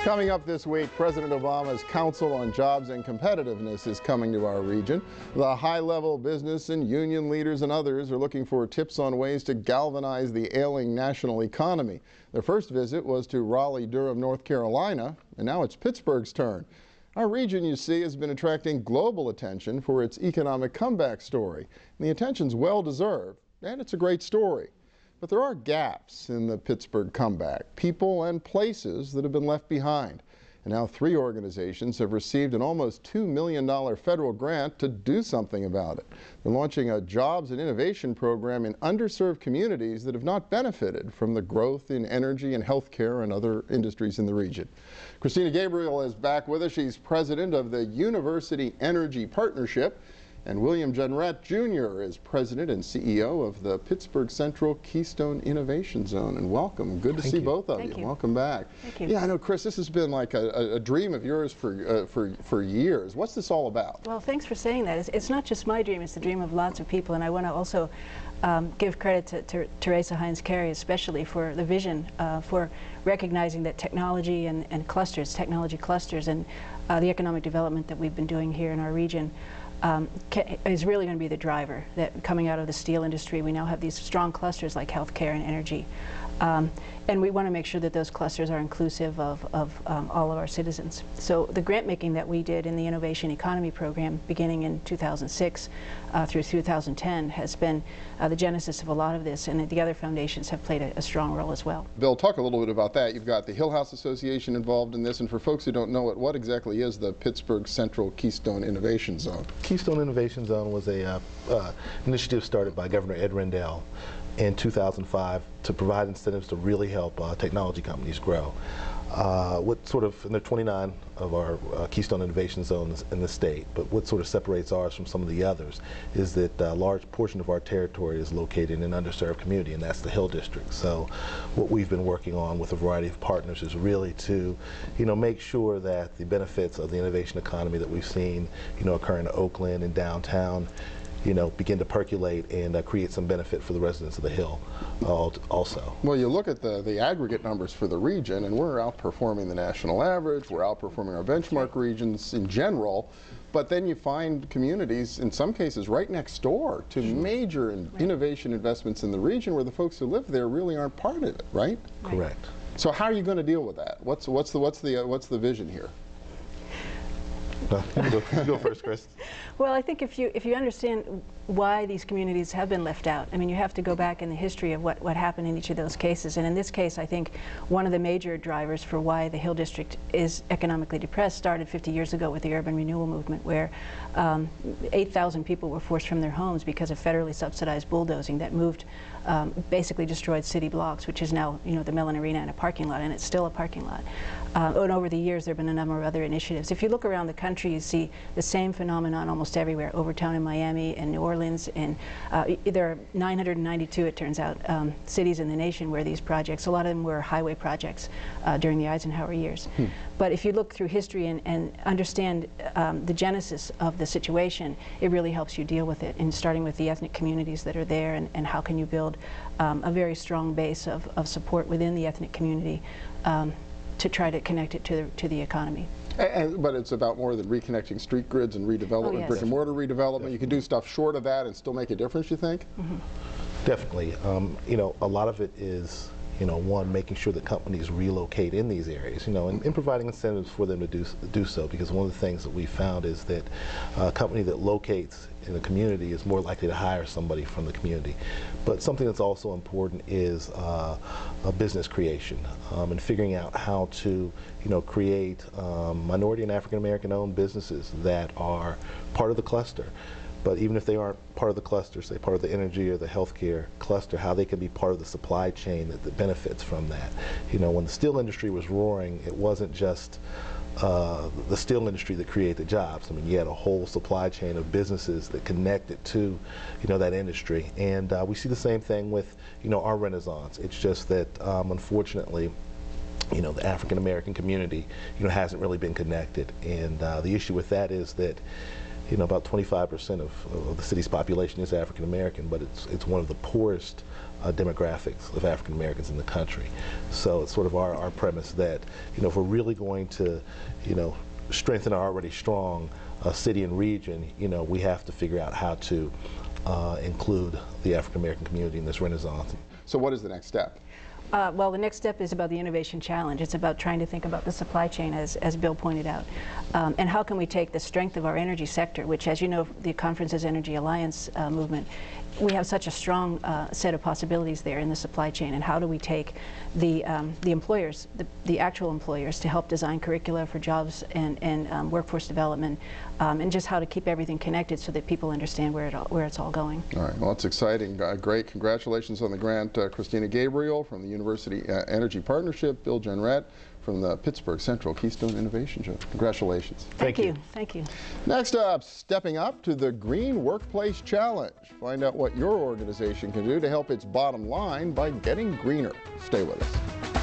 Coming up this week, President Obama's Council on Jobs and Competitiveness is coming to our region. The high-level business and union leaders and others are looking for tips on ways to galvanize the ailing national economy. Their first visit was to Raleigh-Durham, North Carolina, and now it's Pittsburgh's turn. Our region, you see, has been attracting global attention for its economic comeback story. And the attention's well-deserved, and it's a great story. But there are gaps in the Pittsburgh comeback, people and places that have been left behind. And now 3 organizations have received an almost $2 million federal grant to do something about it. They're launching a jobs and innovation program in underserved communities that have not benefited from the growth in energy and healthcare and other industries in the region. Christina Gabriel is back with us. She's president of the University Energy Partnership. And William Generett, Jr. is president and CEO of the Pittsburgh Central Keystone Innovation Zone. And welcome. Good to see both of you. Welcome back. Thank you. Yeah, I know, Chris, this has been like a dream of yours for years. What's this all about? Well, thanks for saying that. It's not just my dream, it's the dream of lots of people. And I want to also give credit to Teresa Heinz-Carey especially for the vision for recognizing that technology and clusters, technology clusters, and the economic development that we've been doing here in our region is really going to be the driver. That coming out of the steel industry, we now have these strong clusters like healthcare and energy. And we want to make sure that those clusters are inclusive of all of our citizens. So the grant making that we did in the Innovation Economy Program beginning in 2006 through 2010 has been the genesis of a lot of this, and the other foundations have played a strong role as well. Bill, talk a little bit about that. You've got the Hill House Association involved in this, and for folks who don't know it, what exactly is the Pittsburgh Central Keystone Innovation Zone? Keystone Innovation Zone was a initiative started by Governor Ed Rendell in 2005 to provide incentives to really help technology companies grow. What sort of, and there are 29 of our Keystone Innovation Zones in the state, but what sort of separates ours from some of the others is that a large portion of our territory is located in an underserved community, and that's the Hill District. So what we've been working on with a variety of partners is really to, make sure that the benefits of the innovation economy that we've seen, occur in Oakland and downtown, begin to percolate and create some benefit for the residents of the Hill also. Well, you look at the aggregate numbers for the region, and we're outperforming the national average, we're outperforming our benchmark regions in general, but then you find communities, in some cases, right next door to major innovation investments in the region where the folks who live there really aren't part of it, right? Correct. So how are you going to deal with that? What's the vision here? You go first, Chris. Well, I think if you understand why these communities have been left out, I mean, you have to go back in the history of what happened in each of those cases. And in this case, I think one of the major drivers for why the Hill District is economically depressed started 50 years ago with the urban renewal movement, where 8,000 people were forced from their homes because of federally subsidized bulldozing that moved, basically destroyed city blocks, which is now, the Mellon Arena and a parking lot, and it's still a parking lot. And over the years, there have been a number of other initiatives. If you look around the country, you see the same phenomenon almost everywhere. Overtown in Miami and New Orleans, and there are 992, it turns out, cities in the nation where these projects, a lot of them were highway projects during the Eisenhower years. But if you look through history and understand the genesis of the situation, it really helps you deal with it, and starting with the ethnic communities that are there, and how can you build a very strong base of support within the ethnic community to try to connect it to the economy. But it's about more than reconnecting street grids and redevelopment, brick and mortar redevelopment. You can do stuff short of that and still make a difference, you think? Definitely. A lot of it is, one, making sure that companies relocate in these areas, and providing incentives for them to do so, because one of the things that we found is that a company that locates in a community is more likely to hire somebody from the community. But something that's also important is a business creation, and figuring out how to create minority and African American owned businesses that are part of the cluster. But even if they aren't part of the cluster, say part of the energy or the healthcare cluster, how they can be part of the supply chain that benefits from that. When the steel industry was roaring, it wasn't just the steel industry that created the jobs. I mean, you had a whole supply chain of businesses that connected to, that industry. And we see the same thing with, our renaissance. It's just that, unfortunately, the African American community, hasn't really been connected. And the issue with that is that, about 25% of the city's population is African American, but it's one of the poorest demographics of African Americans in the country. So it's sort of our premise that, you know, if we're really going to, you know, strengthen our already strong city and region, you know, we have to figure out how to include the African American community in this renaissance. So what is the next step? Well, the next step is about the innovation challenge. It's about trying to think about the supply chain, as Bill pointed out. And how can we take the strength of our energy sector, which, as you know, the Conference's Energy Alliance movement, we have such a strong set of possibilities there in the supply chain, and how do we take the employers, the actual employers, to help design curricula for jobs and workforce development, and just how to keep everything connected so that people understand where it's all going. All right, well, it's exciting. Great. Congratulations on the grant, Christina Gabriel from the University Energy Partnership, Bill Generett from the Pittsburgh Central Keystone Innovation Show. Congratulations. Thank you. Thank you. Next up, stepping up to the Green Workplace Challenge. Find out what your organization can do to help its bottom line by getting greener. Stay with us.